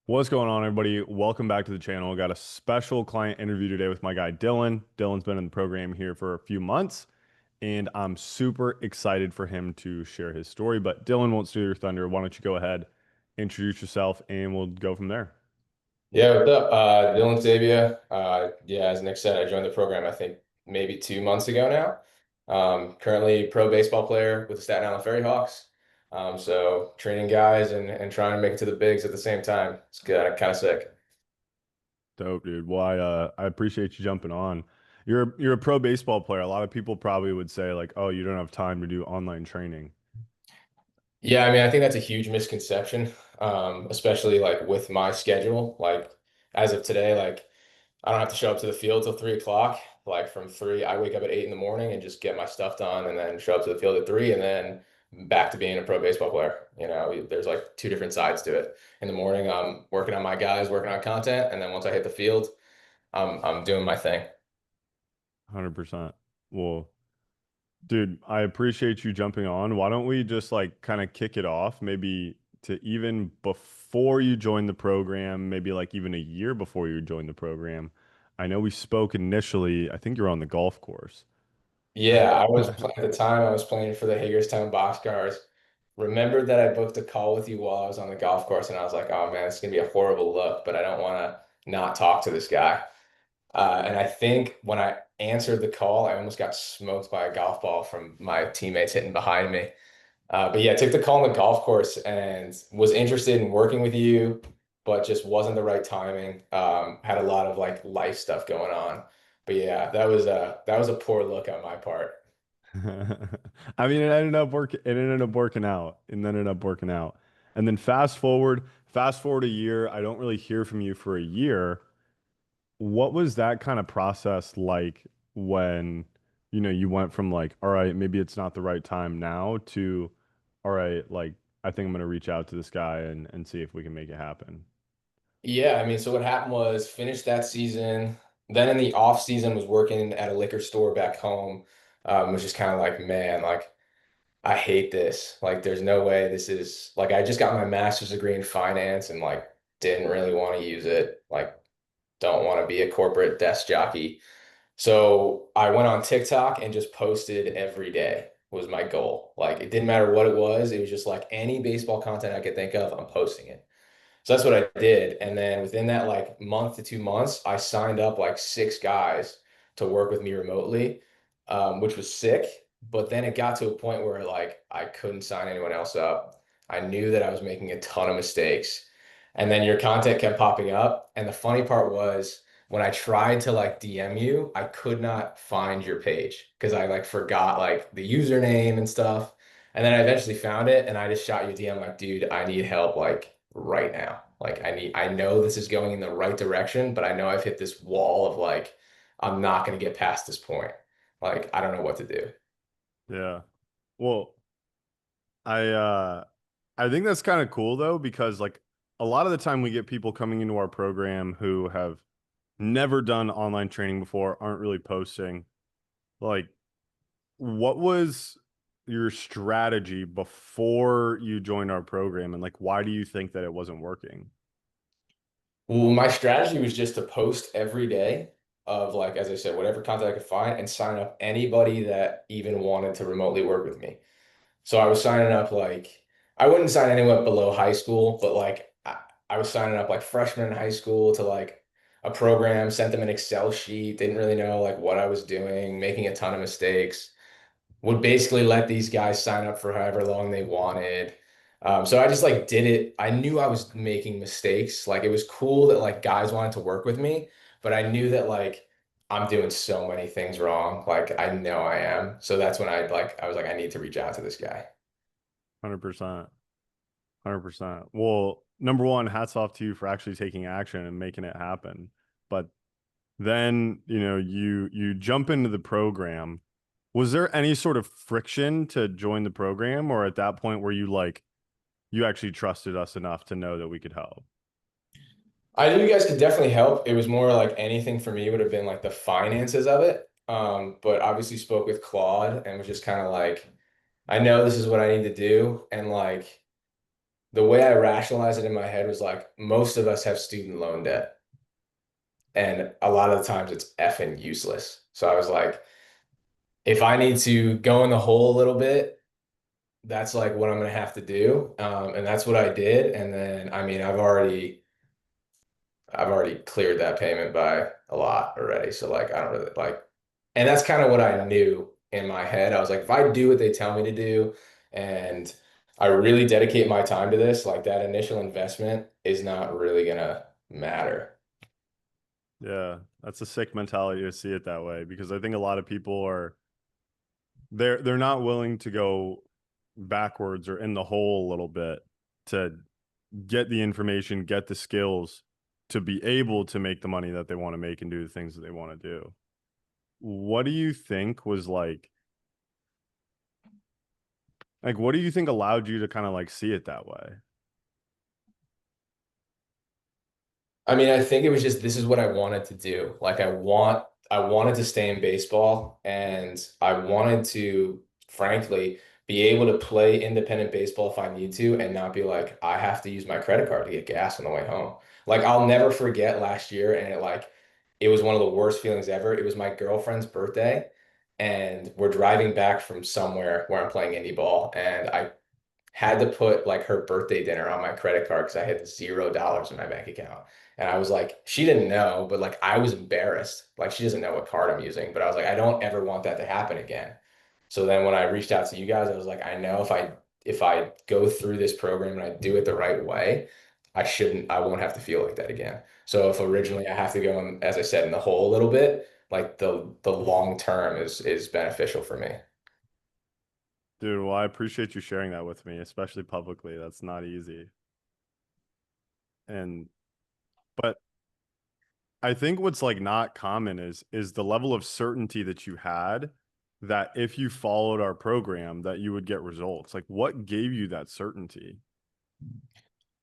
What's going on, everybody? Welcome back to the channel. Got a special client interview today with my guy Dylan. Dylan's been in the program here for a few months, and I'm super excited for him to share his story. But Dylan won't steal your thunder. Why don't you go ahead, introduce yourself, and we'll go from there. Yeah, what's up? Dylan Sabia. Yeah, as Nick said, I joined the program, I think maybe 2 months ago now. Currently pro baseball player with the Staten Island Ferry Hawks. So training guys and trying to make it to the bigs at the same time. It's good, kind of sick. Dope, dude. Well, I appreciate you jumping on. You're a pro baseball player. A lot of people probably would say like, "Oh, you don't have time to do online training." Yeah, I mean, I think that's a huge misconception, especially like with my schedule. Like as of today, like I don't have to show up to the field till 3 o'clock. Like from three, I wake up at 8 in the morning and just get my stuff done and then show up to the field at 3 and then back to being a pro baseball player. There's like two different sides to it. In the morning, I'm working on my guys, working on content, and then once I hit the field, I'm doing my thing. 100%. Well, dude, I appreciate you jumping on. Why don't we just like kind of kick it off, maybe to even before you joined the program, maybe like even a year before you joined the program. I know we spoke initially, I think you're on the golf course. Yeah, I was playing at the time, I was playing for the Hagerstown Boxcars. Remembered that I booked a call with you while I was on the golf course, and I was like, oh man, it's gonna be a horrible look, but I don't want to not talk to this guy. And I think when I answered the call, I almost got smoked by a golf ball from my teammates hitting behind me. But yeah, took the call on the golf course and was interested in working with you, but just wasn't the right timing. Had a lot of like life stuff going on. But yeah, that was a poor look on my part. I mean, it ended up working out. It ended up working out. And then fast forward a year, I don't really hear from you for a year. What was that kind of process like when, you went from like, all right, maybe it's not the right time now to, all right, like, I think I'm gonna reach out to this guy and see if we can make it happen. Yeah, I mean, so what happened was finished that season. Then in the off season was working at a liquor store back home. Was just kind of like, man, like I hate this. Like, there's no way this is like I just got my master's degree in finance and like didn't really want to use it. Like, don't want to be a corporate desk jockey. So I went on TikTok and just posted every day was my goal. Like, it didn't matter what it was. It was just like any baseball content I could think of, I'm posting it. So that's what I did. And then within that like month to 2 months, I signed up like six guys to work with me remotely, which was sick. But then it got to a point where like I couldn't sign anyone else up. I knew that I was making a ton of mistakes. And then your content kept popping up. And the funny part was when I tried to like DM you, I could not find your page because I like forgot like the username and stuff. And then I eventually found it and I just shot you a DM like, dude, I need help like right now. Like I know this is going in the right direction, but I know I've hit this wall of like, I'm not going to get past this point. Like, I don't know what to do. Yeah. Well, I uh I think that's kind of cool though, because like a lot of the time we get people coming into our program who have never done online training before, aren't really posting. Like, what was your strategy before you joined our program, and like why do you think that it wasn't working? Well, my strategy was just to post every day of like, as I said, whatever content I could find and sign up anybody that even wanted to remotely work with me. So I was signing up like I wouldn't sign anyone up below high school, but like I was signing up like freshmen in high school to like a program, sent them an Excel sheet, didn't really know like what I was doing, making a ton of mistakes. Would basically let these guys sign up for however long they wanted. So I just like did it. I knew I was making mistakes. Like it was cool that like guys wanted to work with me, but I knew that like I'm doing so many things wrong. Like I know I am. So that's when I was like, I need to reach out to this guy. 100%. 100%. Well, number one, hats off to you for actually taking action and making it happen. But then, you jump into the program. Was there any sort of friction to join the program, or at that point were you like you actually trusted us enough to know that we could help? I knew you guys could definitely help. It was more like anything for me would have been like the finances of it. But obviously spoke with Claude and was just kind of like, I know this is what I need to do. And like, the way I rationalized it in my head was like most of us have student loan debt, and a lot of the times it's effing useless. So I was like, if I need to go in the hole a little bit, that's like what I'm gonna have to do. And that's what I did. And then I mean, I've already cleared that payment by a lot already. So like I don't really like, and that's kind of what I knew in my head. I was like, if I do what they tell me to do and I really dedicate my time to this, like that initial investment is not really gonna matter. Yeah, that's a sick mentality to see it that way because I think a lot of people are they're not willing to go backwards or in the hole a little bit to get the information, get the skills to be able to make the money that they want to make and do the things that they want to do. What do you think was like what do you think allowed you to kind of like see it that way? I mean, I think it was just this is what I wanted to do. Like I wanted to stay in baseball and I wanted to frankly be able to play independent baseball if I need to and not be like I have to use my credit card to get gas on the way home. Like I'll never forget last year and it was one of the worst feelings ever. It was my girlfriend's birthday and we're driving back from somewhere where I'm playing indie ball and I had to put like her birthday dinner on my credit card because I had $0 in my bank account. And I was like, she didn't know, but like I was embarrassed. Like she doesn't know what card I'm using, but I was like, I don't ever want that to happen again. So then when I reached out to you guys, I was like, I know if I go through this program and I do it the right way, I won't have to feel like that again. So if originally I have to go in, as I said, in the hole a little bit, like the long term is beneficial for me. Dude, well, I appreciate you sharing that with me, especially publicly. That's not easy. And but I think what's like not common is the level of certainty that you had that if you followed our program that you would get results. Like what gave you that certainty?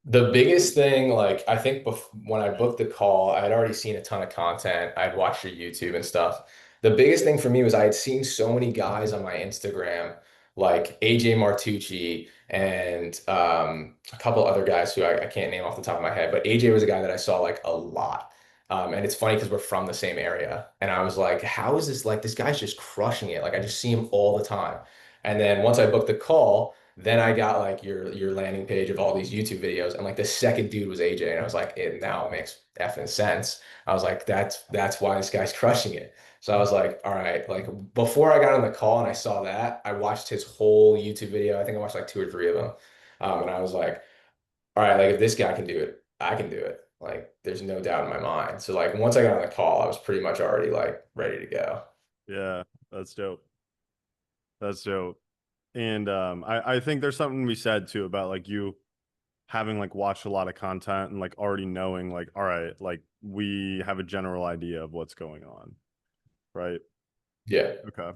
The biggest thing, like I think when I booked the call, I had already seen a ton of content. I'd watched your YouTube and stuff. The biggest thing for me was I had seen so many guys on my Instagram, like AJ Martucci and a couple other guys who I can't name off the top of my head, but AJ was a guy that I saw like a lot. And it's funny because we're from the same area. And I was like, how is this like this guy's just crushing it? Like I just see him all the time. And then once I booked the call, then I got like your landing page of all these YouTube videos, and like the second dude was AJ, and I was like, it now makes effing sense. I was like, that's why this guy's crushing it. So I was like, all right, like before I got on the call and I saw that, I watched his whole YouTube video. I think I watched like two or three of them, and I was like, all right, like if this guy can do it, I can do it. Like there's no doubt in my mind. So like once I got on the call, I was pretty much already like ready to go. Yeah, that's dope. That's dope. And I think there's something to be said too about like you having like watched a lot of content and like already knowing like, all right, like we have a general idea of what's going on, right? Yeah. Okay.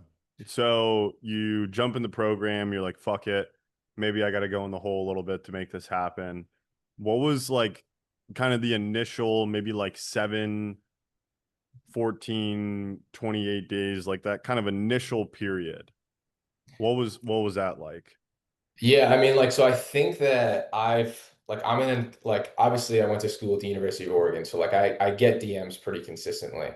So you jump in the program, you're like, fuck it. Maybe I got to go in the hole a little bit to make this happen. What was like kind of the initial, maybe like 7, 14, 28 days, like that kind of initial period? What was that like? Yeah, I mean, like, so I think that I'm in, like, obviously I went to school at the University of Oregon, so like I get DMs pretty consistently.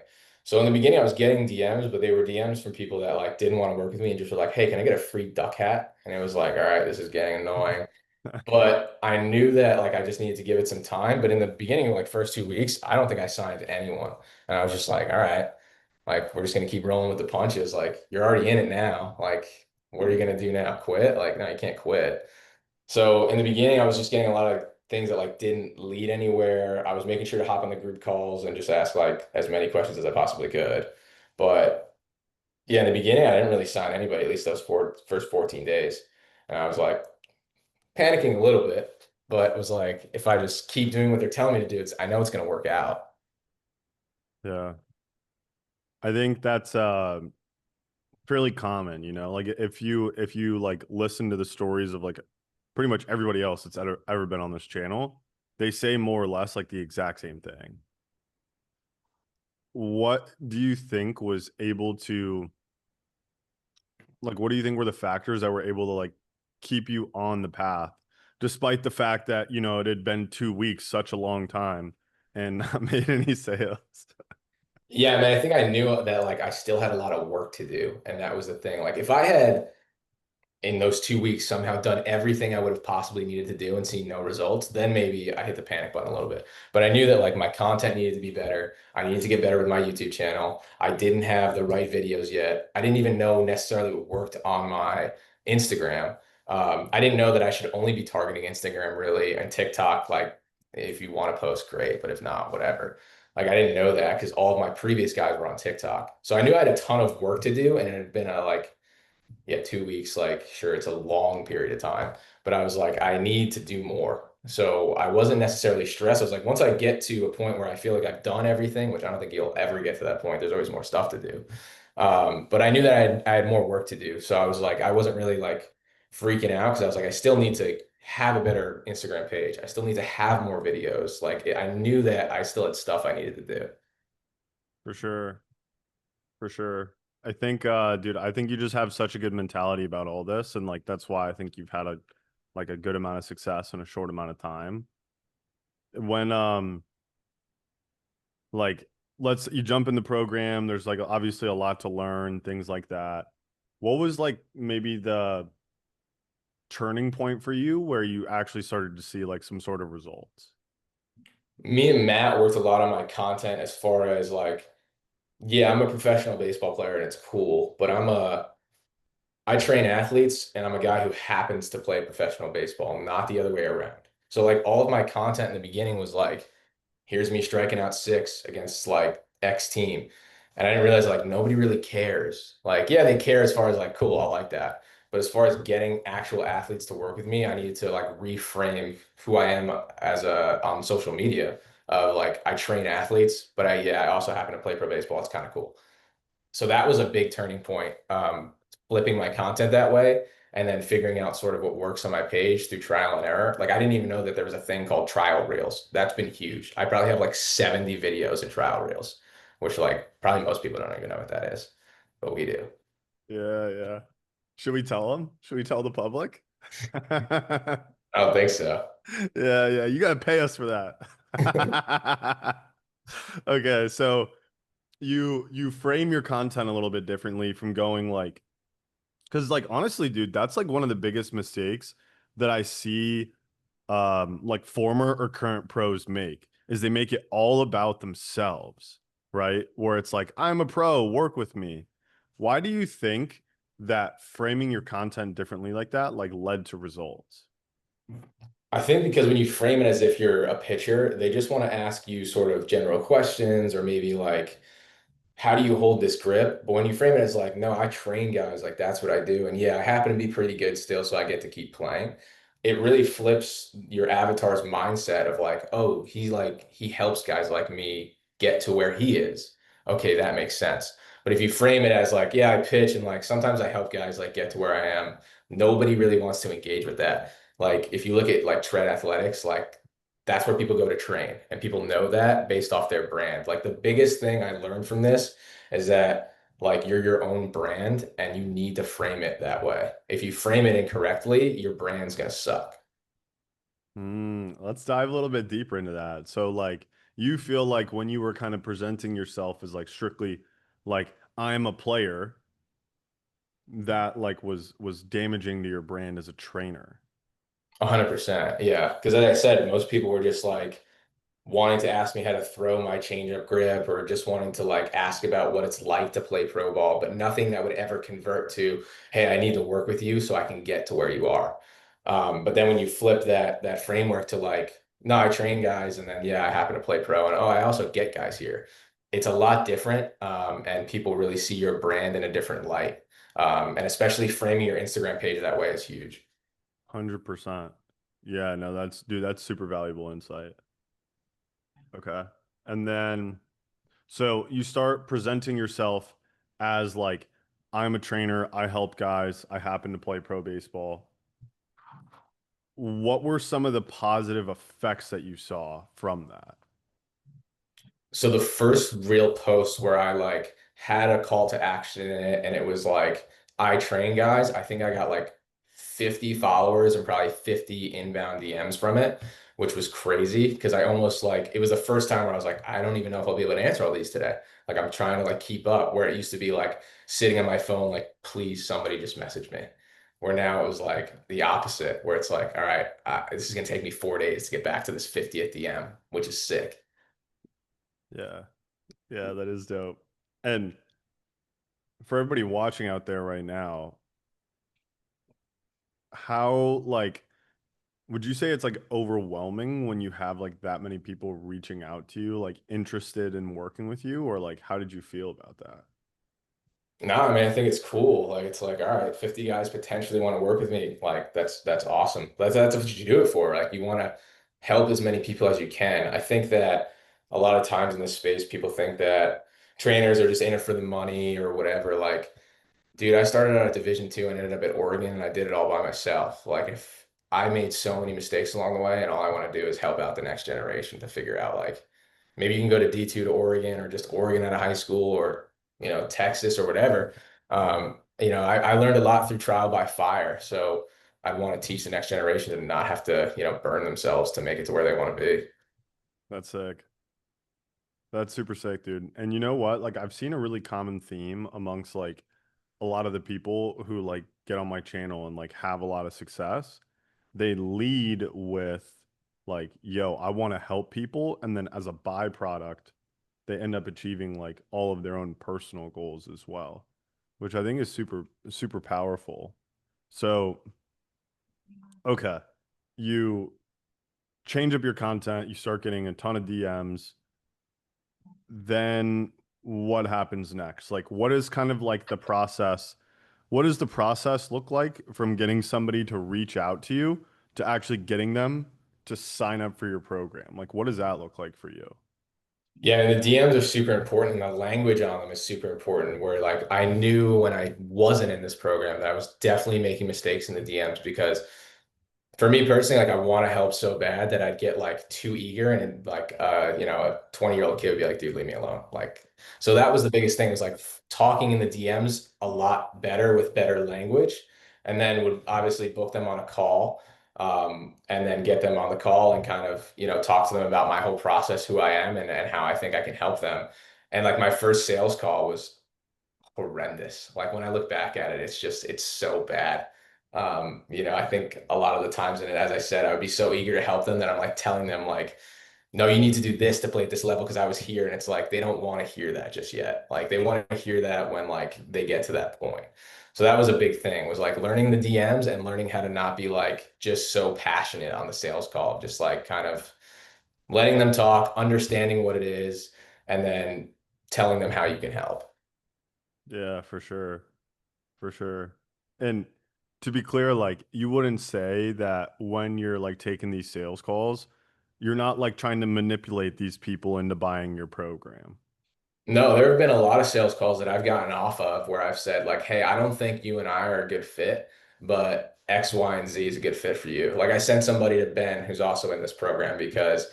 So in the beginning I was getting DMs, but they were DMs from people that like didn't want to work with me and just were like, hey, can I get a free duck hat? And it was like, all right, this is getting annoying. But I knew that like I just needed to give it some time. But in the beginning, like first 2 weeks, I don't think I signed anyone. And I was just like, all right, like we're just gonna keep rolling with the punches. Like you're already in it now. Like, what are you gonna do now? Quit? Like, no, you can't quit. So in the beginning, I was just getting a lot of things that like didn't lead anywhere. I was making sure to hop on the group calls and just ask like as many questions as I possibly could. But yeah, in the beginning, I didn't really sign anybody, at least those first 14 days. And I was like, panicking a little bit, but it was like if I just keep doing what they're telling me to do, I know it's going to work out. Yeah. I think that's fairly common, like if you like listen to the stories of like pretty much everybody else that's ever been on this channel, they say more or less like the exact same thing. What do you think was able to like what do you think were the factors that were able to like keep you on the path despite the fact that, it had been 2 weeks, such a long time, and not made any sales. Yeah, I mean, I think I knew that like I still had a lot of work to do, and that was the thing. Like if I had in those 2 weeks somehow done everything I would have possibly needed to do and seen no results, then maybe I hit the panic button a little bit. But I knew that like my content needed to be better. I needed to get better with my YouTube channel. I didn't have the right videos yet. I didn't even know necessarily what worked on my Instagram. I didn't know that I should only be targeting Instagram really and TikTok. Like if you want to post, great, but if not, whatever. Like I didn't know that because all of my previous guys were on TikTok. So I knew I had a ton of work to do and it had been a like yeah, 2 weeks, like, sure, it's a long period of time, but I was like, I need to do more. So I wasn't necessarily stressed. I was like, once I get to a point where I feel like I've done everything, which I don't think you'll ever get to that point, there's always more stuff to do. But I knew that I had more work to do. So I was like, I wasn't really like freaking out because I was like, I still need to have a better Instagram page. I still need to have more videos. Like I knew that I still had stuff I needed to do. For sure. For sure. I think, dude, I think you just have such a good mentality about all this, and like that's why I think you've had a good amount of success in a short amount of time. When like let's you jump in the program, there's like obviously a lot to learn, things like that. What was like maybe the turning point for you where you actually started to see like some sort of results? Me and Matt worked a lot on my content as far as like yeah, I'm a professional baseball player and it's cool, but I train athletes and I'm a guy who happens to play professional baseball, not the other way around. So like all of my content in the beginning was like, here's me striking out six against like X team. And I didn't realize like nobody really cares. Like, yeah, they care as far as like, cool, I like that. But as far as getting actual athletes to work with me, I needed to like reframe who I am as a on social media of like I train athletes, but I also happen to play pro baseball. It's kind of cool. So that was a big turning point, flipping my content that way and then figuring out sort of what works on my page through trial and error. Like I didn't even know that there was a thing called trial reels. That's been huge. I probably have like 70 videos in trial reels, which like probably most people don't even know what that is, but we do. Yeah, yeah. Should we tell them? Should we tell the public? I don't think so. Yeah, yeah, you gotta pay us for that. Okay, so you frame your content a little bit differently from going like, because like honestly, dude, that's like one of the biggest mistakes that I see like former or current pros make is they make it all about themselves, right? Where it's like, I'm a pro, work with me. Why do you think that framing your content differently like that like led to results? I think because when you frame it as if you're a pitcher, they just want to ask you sort of general questions or maybe like how do you hold this grip? But when you frame it as like, no, I train guys, like that's what I do. And yeah, I happen to be pretty good still, so I get to keep playing. It really flips your avatar's mindset of like, oh, he helps guys like me get to where he is. Okay, that makes sense. But if you frame it as like, yeah, I pitch and like sometimes I help guys like get to where I am, nobody really wants to engage with that. Like if you look at like tread athletics, like that's where people go to train and people know that based off their brand. Like the biggest thing I learned from this is that like you're your own brand and you need to frame it that way. If you frame it incorrectly, your brand's gonna suck. Let's dive a little bit deeper into that. So like you feel like when you were kind of presenting yourself as like strictly like I'm a player, that like was damaging to your brand as a trainer. 100%. Yeah. Because as I said, most people were just like, wanting to ask me how to throw my changeup grip or just wanting to like ask about what it's like to play pro ball, but nothing that would ever convert to, hey, I need to work with you so I can get to where you are. But then when you flip that framework to like, no, I train guys and then yeah, I happen to play pro and oh, I also get guys here. It's a lot different, and people really see your brand in a different light. And especially framing your Instagram page that way is huge. 100%. Yeah, no, that's super valuable insight. Okay. And then so you start presenting yourself as like I'm a trainer, I help guys, I happen to play pro baseball. What were some of the positive effects that you saw from that? So the first real post where I like had a call to action in it and it was like I train guys, I think I got like 50 followers and probably 50 inbound DMs from it, which was crazy because I almost like it was the first time where I was like, I don't even know if I'll be able to answer all these today. Like I'm trying to like keep up where it used to be like sitting on my phone, like, please somebody just message me. Where now it was like the opposite, where it's like, all right, this is gonna take me 4 days to get back to this 50th DM, which is sick. Yeah. Yeah, that is dope. And for everybody watching out there right now, how like would you say it's like overwhelming when you have like that many people reaching out to you, like interested in working with you, or like how did you feel about that? No, I mean, I think it's cool. Like it's like, all right, 50 guys potentially want to work with me. Like that's awesome. That's what you do it for. Like you want to help as many people as you can. I think that a lot of times in this space, people think that trainers are just in it for the money or whatever. Like dude, I started out at Division 2 and ended up at Oregon, and I did it all by myself. Like, if I made so many mistakes along the way, and all I want to do is help out the next generation to figure out, like, maybe you can go to D2 to Oregon or just Oregon out of high school or, Texas or whatever. I learned a lot through trial by fire. So I want to teach the next generation to not have to, burn themselves to make it to where they want to be. That's sick. That's super sick, dude. And you know what? Like I've seen a really common theme amongst like a lot of the people who like get on my channel and like have a lot of success. They lead with like, yo, I want to help people. And then as a byproduct, they end up achieving like all of their own personal goals as well, which I think is super powerful. So, okay, you change up your content, you start getting a ton of DMs, then what happens next? Like, what is kind of like the process? What does the process look like from getting somebody to reach out to you to actually getting them to sign up for your program? Like, what does that look like for you? Yeah, and the DMs are super important, and the language on them is super important. Where like I knew when I wasn't in this program that I was definitely making mistakes in the DMs because for me personally, like I want to help so bad that I'd get like too eager and like a 20-year-old kid would be like, dude, leave me alone. Like so that was the biggest thing was like talking in the DMs a lot better with better language and then would obviously book them on a call and then get them on the call and kind of, talk to them about my whole process, who I am and how I think I can help them. And like my first sales call was horrendous. Like when I look back at it, it's so bad. I think a lot of the times in it, as I said, I would be so eager to help them that I'm like telling them like, no, you need to do this to play at this level because I was here. And it's like they don't want to hear that just yet. Like they want to hear that when like they get to that point. So that was a big thing, was like learning the DMs and learning how to not be like just so passionate on the sales call, just like kind of letting them talk, understanding what it is, and then telling them how you can help. Yeah, for sure. For sure. And to be clear, like you wouldn't say that when you're like taking these sales calls, you're not like trying to manipulate these people into buying your program. No, there have been a lot of sales calls that I've gotten off of where I've said like, "Hey, I don't think you and I are a good fit, but X, Y, and Z is a good fit for you." Like I sent somebody to Ben who's also in this program because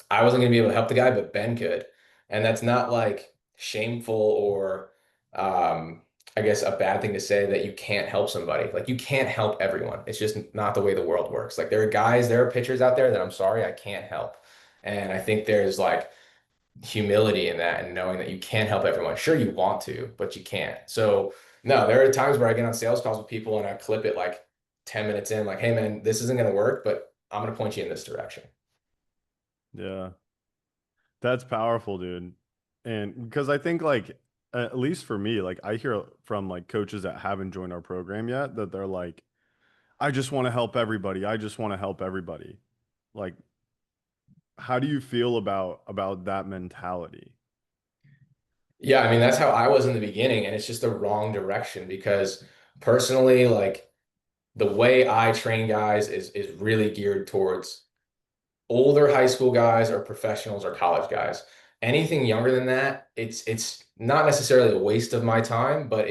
I wasn't going to be able to help the guy, but Ben could. And that's not like shameful or um I guess a bad thing to say that you can't help somebody. Like you can't help everyone. It's just not the way the world works. Like there are pitchers out there that I'm sorry, I can't help. And I think there's like humility in that and knowing that you can't help everyone. Sure, you want to, but you can't. So, no, there are times where I get on sales calls with people and I clip it like 10 minutes in, like, hey, man, this isn't going to work, but I'm going to point you in this direction. Yeah. That's powerful, dude. And because I think like at least for me, like I hear from like coaches that haven't joined our program yet that they're like, I just want to help everybody. I just want to help everybody. Like, how do you feel about that mentality? Yeah, I mean, that's how I was in the beginning, and it's just the wrong direction because personally, like the way I train guys is really geared towards older high school guys or professionals or college guys. Anything younger than that, it's not necessarily a waste of my time, but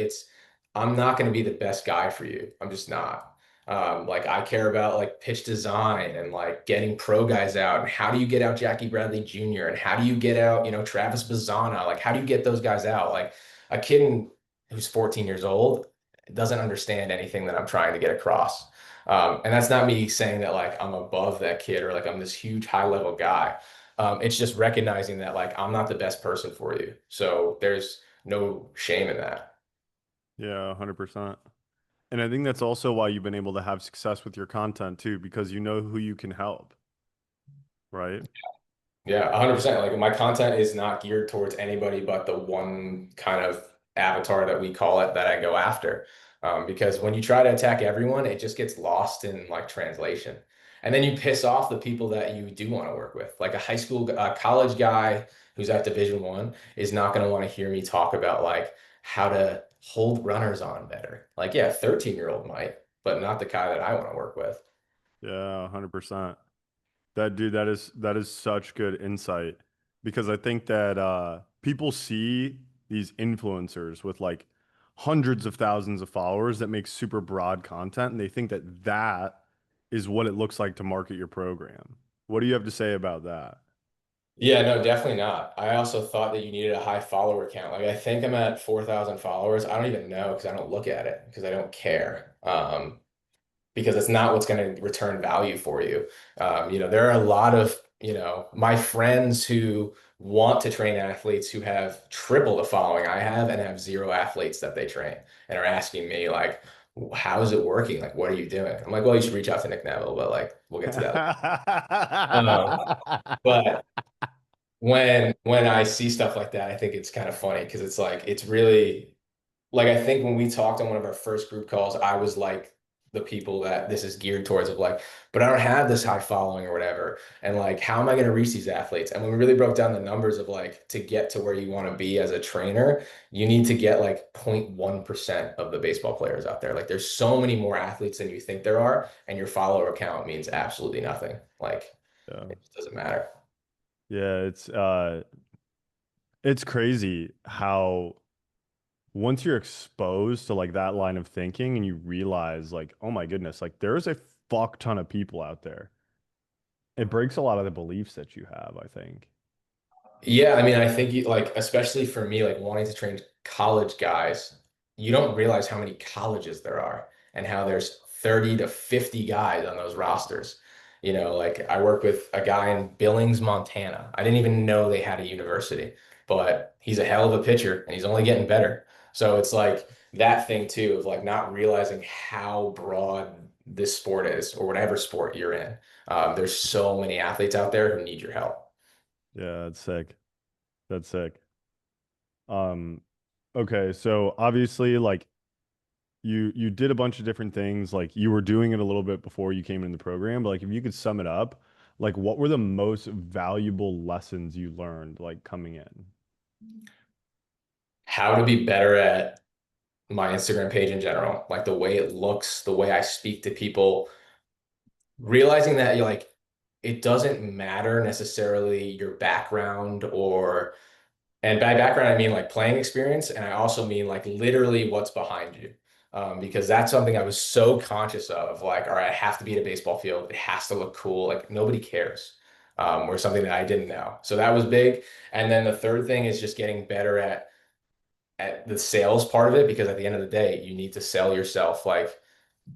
I'm not going to be the best guy for you. I'm just not. Like I care about like pitch design and like getting pro guys out and how do you get out Jackie Bradley Jr. and how do you get out, Travis Bazzana? Like how do you get those guys out? Like a kid who's 14 years old doesn't understand anything that I'm trying to get across. And that's not me saying that like I'm above that kid or like I'm this huge high level guy. It's just recognizing that like I'm not the best person for you. So there's no shame in that. Yeah, 100%. And I think that's also why you've been able to have success with your content too, because you know who you can help, right? Yeah, 100%. Like my content is not geared towards anybody but the one kind of avatar that we call it that I go after. Because when you try to attack everyone, it just gets lost in like translation. And then you piss off the people that you do want to work with. Like a high school, college guy who's at Division 1 is not going to want to hear me talk about like how to hold runners on better. Like, yeah, 13-year-old might, but not the guy that I want to work with. Yeah, 100%. That is such good insight because I think that people see these influencers with like hundreds of thousands of followers that make super broad content and they think that that is what it looks like to market your program. What do you have to say about that? Yeah, no, definitely not. I also thought that you needed a high follower count. Like I think I'm at 4,000 followers. I don't even know because I don't look at it because I don't care. Because it's not what's going to return value for you. There are a lot of, my friends who want to train athletes who have triple the following I have and have zero athletes that they train and are asking me like, how is it working? Like, what are you doing? I'm like, well, you should reach out to Nick Neville, but like, we'll get to that. Um, but when I see stuff like that, I think it's kind of funny because it's like it's really like I think when we talked on one of our first group calls, I was like the people that this is geared towards of like, but I don't have this high following or whatever. And like, how am I going to reach these athletes? And when we really broke down the numbers of like to get to where you want to be as a trainer, you need to get like 0.1% of the baseball players out there. Like there's so many more athletes than you think there are, and your follower count means absolutely nothing. Like Yeah. it just doesn't matter. Yeah, it's crazy how once you're exposed to like that line of thinking and you realize like, oh my goodness, like there is a fuck ton of people out there. It breaks a lot of the beliefs that you have, I think. Yeah, I mean, I think you like, especially for me, like wanting to train college guys, you don't realize how many colleges there are and how there's 30 to 50 guys on those rosters. Like I work with a guy in Billings, Montana. I didn't even know they had a university, but he's a hell of a pitcher and he's only getting better. So it's like that thing too of like not realizing how broad this sport is or whatever sport you're in. There's so many athletes out there who need your help. Yeah, that's sick. That's sick. Um, okay, so obviously like you did a bunch of different things, like you were doing it a little bit before you came in the program, but like if you could sum it up, like what were the most valuable lessons you learned like coming in? How to be better at my Instagram page in general, like the way it looks, the way I speak to people, realizing that you like it doesn't matter necessarily your background or and by background I mean like playing experience and I also mean like literally what's behind you. Because that's something I was so conscious of like all right I have to be at a baseball field it has to look cool like nobody cares or something that I didn't know so that was big and then the third thing is just getting better at the sales part of it because at the end of the day you need to sell yourself like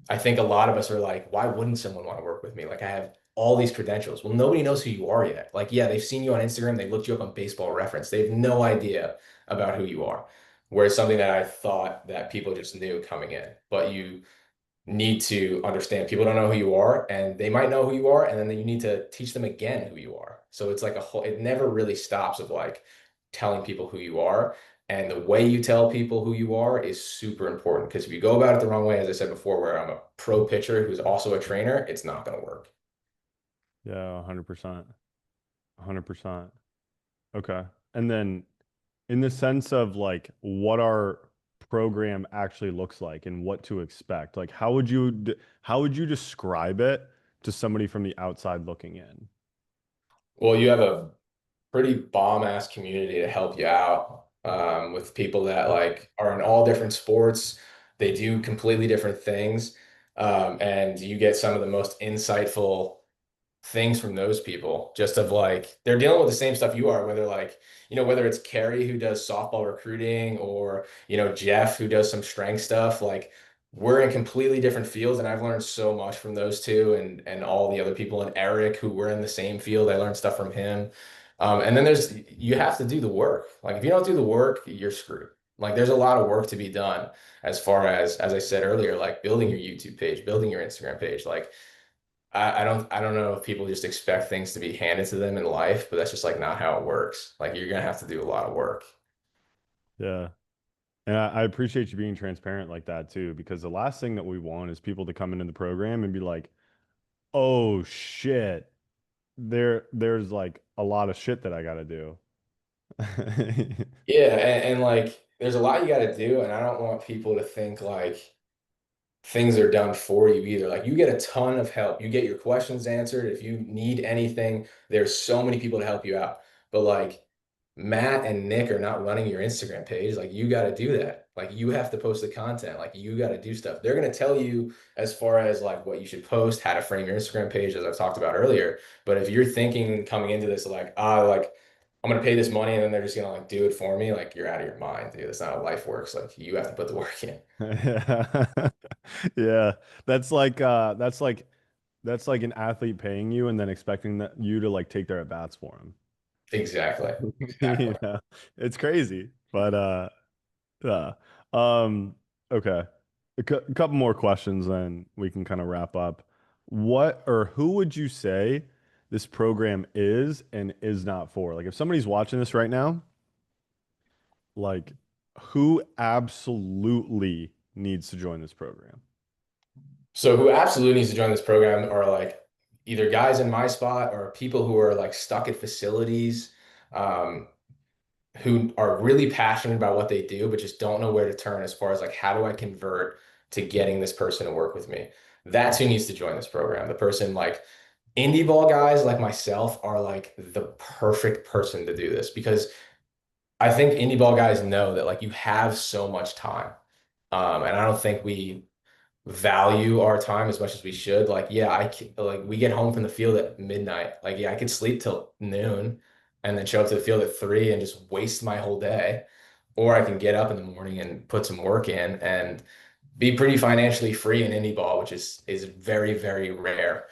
I think a lot of us are like, why wouldn't someone want to work with me? Like I have all these credentials. Well, nobody knows who you are yet. Like, yeah, they've seen you on Instagram, they looked you up on Baseball Reference. They have no idea about who you are. Whereas something that I thought that people just knew coming in, but you need to understand people don't know who you are and they might know who you are and then you need to teach them again who you are. So it's like a whole it never really stops of like telling people who you are and the way you tell people who you are is super important because if you go about it the wrong way as I said before where I'm a pro pitcher who's also a trainer it's not going to work. Yeah, 100%. 100%. Okay. And then in the sense of like what our program actually looks like and what to expect, like how would you describe it to somebody from the outside looking in? Well, you have a pretty bomb ass community to help you out with people that like are in all different sports. They do completely different things. And you get some of the most insightful things from those people, just of like they're dealing with the same stuff you are, whether like, whether it's Carrie who does softball recruiting or, Jeff who does some strength stuff, like we're in completely different fields, and I've learned so much from those two and all the other people, and Eric, who were in the same field. I learned stuff from him. And then you have to do the work. Like if you don't do the work, you're screwed. Like there's a lot of work to be done as far as I said earlier, like building your YouTube page, building your Instagram page. Like I don't know if people just expect things to be handed to them in life, but that's just like not how it works. Like you're gonna have to do a lot of work. Yeah. And I appreciate you being transparent like that too, because the last thing that we want is people to come into the program and be like, "Oh shit, there's like a lot of shit that I got to do." Yeah, and like there's a lot you got to do, and I don't want people to think like things are done for you either. Like you get a ton of help. You get your questions answered. If you need anything, there's so many people to help you out. But like Matt and Nick are not running your Instagram page. Like you got to do that. Like you have to post the content. Like you got to do stuff. They're going to tell you as far as like what you should post, how to frame your Instagram page, as I've talked about earlier. But if you're thinking coming into this like, like I'm gonna pay this money and then they're just gonna like do it for me, like you're out of your mind, dude. That's not how life works. Like you have to put the work in. Yeah. Yeah. That's like an athlete paying you and then expecting that you to like take their at bats for them. Exactly. You Exactly. know, it's crazy, but yeah. Um, okay. A couple more questions, then we can kind of wrap up. What or who would you say this program is and is not for? Like, if somebody's watching this right now, like, who absolutely needs to join this program? So who absolutely needs to join this program are like either guys in my spot or people who are like stuck at facilities, um, who are really passionate about what they do, but just don't know where to turn as far as like how do I convert to getting this person to work with me? That's who needs to join this program. The person like indie ball guys like myself are like the perfect person to do this because I think indie ball guys know that like you have so much time. And I don't think we value our time as much as we should. Like, yeah, like we get home from the field at midnight. Like, yeah, I could sleep till noon and then show up to the field at 3 and just waste my whole day. Or I can get up in the morning and put some work in and be pretty financially free in indie ball, which is very, very rare.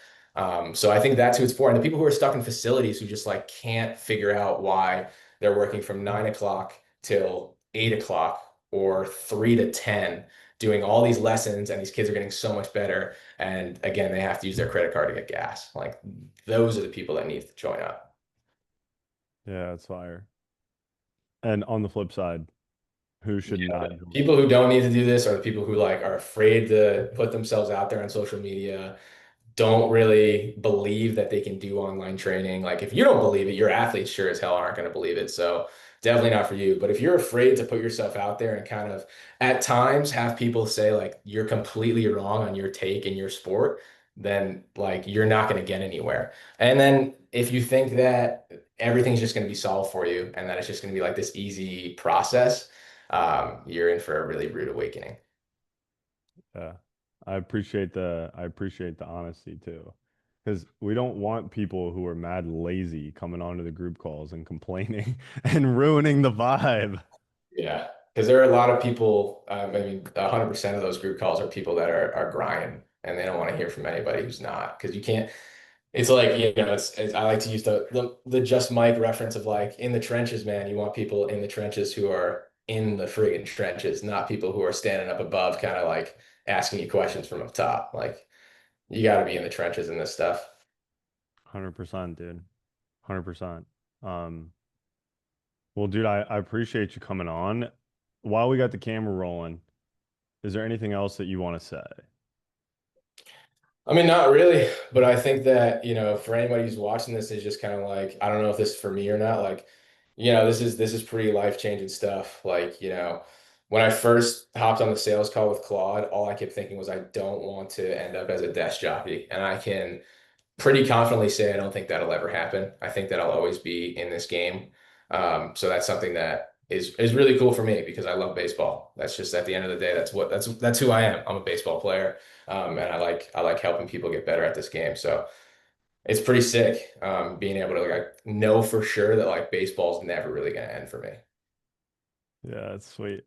So I think that's who it's for. And the people who are stuck in facilities who just like can't figure out why they're working from 9 o'clock till 8 o'clock or 3 to 10 doing all these lessons and these kids are getting so much better. And again, they have to use their credit card to get gas. Like those are the people that need to join up. Yeah, it's fire. And on the flip side, who should Yeah. not join? People who don't need to do this are the people who like are afraid to put themselves out there on social media, don't really believe that they can do online training. Like if you don't believe it, your athletes sure as hell aren't going to believe it. So definitely not for you. But if you're afraid to put yourself out there and kind of at times have people say like you're completely wrong on your take in your sport, then like you're not going to get anywhere. And then if you think that everything's just going to be solved for you and that it's just going to be like this easy process, you're in for a really rude awakening. Yeah. I appreciate the honesty too. Because we don't want people who are mad lazy coming onto the group calls and complaining and ruining the vibe. Yeah, because there are a lot of people. I mean, 100% of those group calls are people that are grinding, and they don't want to hear from anybody who's not. Because you can't. It's like I like to use the just Mike reference of like in the trenches, man. You want people in the trenches who are in the friggin' trenches, not people who are standing up above, kind of like asking you questions from up top. Like you got to be in the trenches in this stuff. 100%, dude. 100%. Um, well, dude, I appreciate you coming on. While we got the camera rolling, is there anything else that you want to say? I mean, not really, but I think that, for anybody who's watching this is just kind of like, I don't know if this is for me or not. Like, this is pretty life-changing stuff. Like, when I first hopped on the sales call with Claude, all I kept thinking was I don't want to end up as a desk jockey. And I can pretty confidently say I don't think that'll ever happen. I think that I'll always be in this game. So that's something that is really cool for me because I love baseball. That's just at the end of the day, that's who I am. I'm a baseball player, and I like helping people get better at this game. So it's pretty sick, being able to like know for sure that like baseball's never really gonna end for me. Yeah, that's sweet.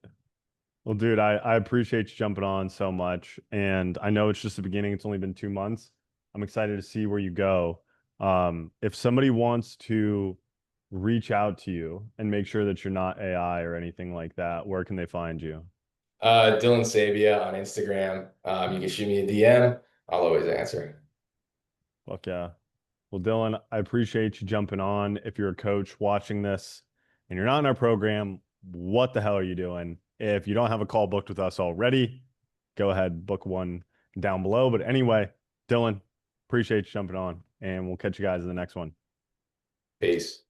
Well, dude, I appreciate you jumping on so much. And I know it's just the beginning. It's only been 2 months. I'm excited to see where you go. If somebody wants to reach out to you and make sure that you're not AI or anything like that, where can they find you? Dylan Sabia on Instagram. You can shoot me a DM. I'll always answer. Fuck yeah. Well, Dylan, I appreciate you jumping on. If you're a coach watching this and you're not in our program, what the hell are you doing? If you don't have a call booked with us already, go ahead, book one down below. But anyway, Dylan, appreciate you jumping on, and we'll catch you guys in the next one. Peace.